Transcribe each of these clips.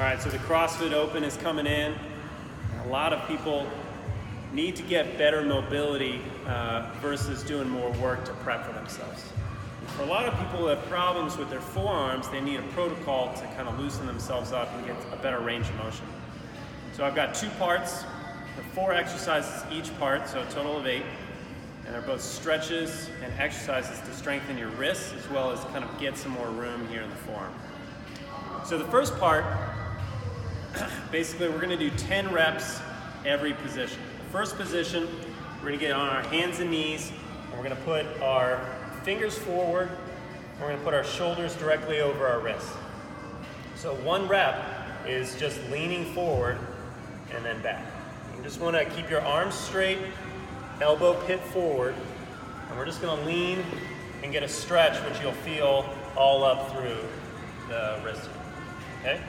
All right, so the CrossFit Open is coming in. A lot of people need to get better mobility versus doing more work to prep for themselves. For a lot of people who have problems with their forearms, they need a protocol to kind of loosen themselves up and get a better range of motion. So I've got 2 parts, 4 exercises each part, so a total of 8. And they're both stretches and exercises to strengthen your wrists as well as kind of get some more room here in the forearm. So the first part, basically we're going to do 10 reps every position. The first position, we're going to get on our hands and knees, and we're going to put our fingers forward, and we're going to put our shoulders directly over our wrists. So 1 rep is just leaning forward and then back. You just want to keep your arms straight, elbow pit forward, and we're just going to lean and get a stretch, which you'll feel all up through the wrist. Okay?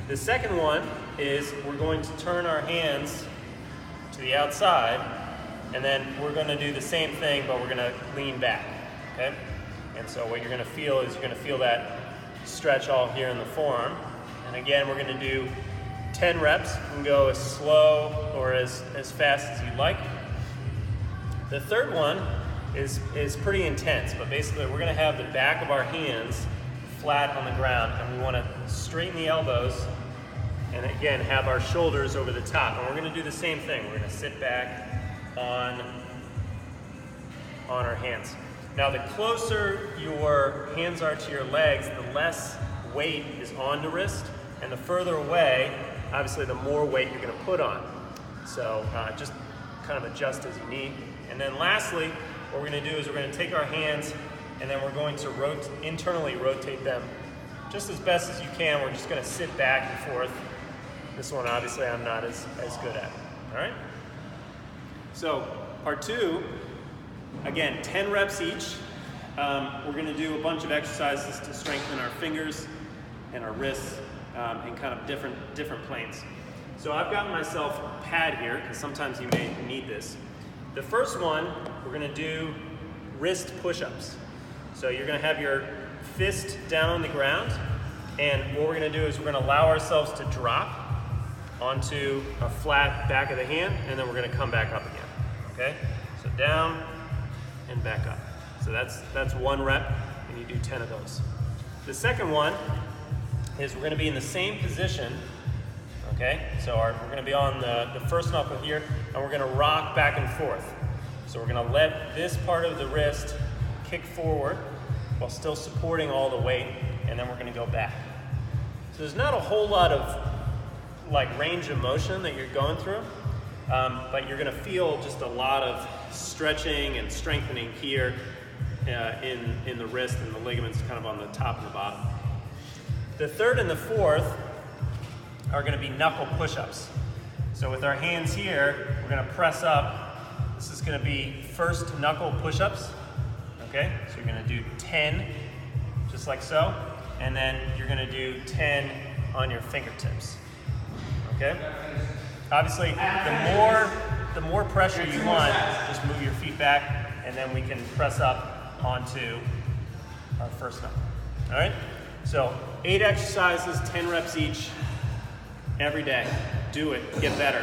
The second one is we're going to turn our hands to the outside, and then we're going to do the same thing, but we're going to lean back. Okay? And so what you're going to feel is you're going to feel that stretch all here in the forearm. And again, we're going to do 10 reps. You can go as slow or as fast as you'd like. The third one is pretty intense, but basically we're going to have the back of our hands flat on the ground, and we want to straighten the elbows and again have our shoulders over the top. And we're going to do the same thing. We're going to sit back on our hands. Now the closer your hands are to your legs, the less weight is on the wrist, and the further away, obviously the more weight you're going to put on. So just kind of adjust as you need. And then lastly, what we're going to do is we're going to take our hands and then we're going to internally rotate them just as best as you can. We're just going to sit back and forth. This one obviously I'm not as good at. All right? So part 2, again, 10 reps each. We're going to do a bunch of exercises to strengthen our fingers and our wrists in kind of different planes. So I've gotten myself a pad here because sometimes you may need this. The first one, we're going to do wrist push-ups. So you're going to have your fist down on the ground, and what we're going to do is we're going to allow ourselves to drop onto a flat back of the hand, and then we're going to come back up again. Okay? So down and back up. So that's 1 rep, and you do 10 of those. The second one is we're going to be in the same position. Okay, so we're going to be on the first knuckle here, and we're going to rock back and forth. So we're going to let this part of the wrist kick forward while still supporting all the weight, and then we're going to go back. So there's not a whole lot of like range of motion that you're going through, but you're going to feel just a lot of stretching and strengthening here in the wrist and the ligaments kind of on the top and the bottom. The third and the fourth are going to be knuckle push-ups. So with our hands here, we're going to press up. This is going to be first knuckle push-ups. Okay, so you're going to do 10, just like so, and then you're going to do 10 on your fingertips. Okay. Obviously, the more pressure you want, just move your feet back, and then we can press up onto our first knuckle. All right. So 8 exercises, 10 reps each. Every day. Do it. Get better.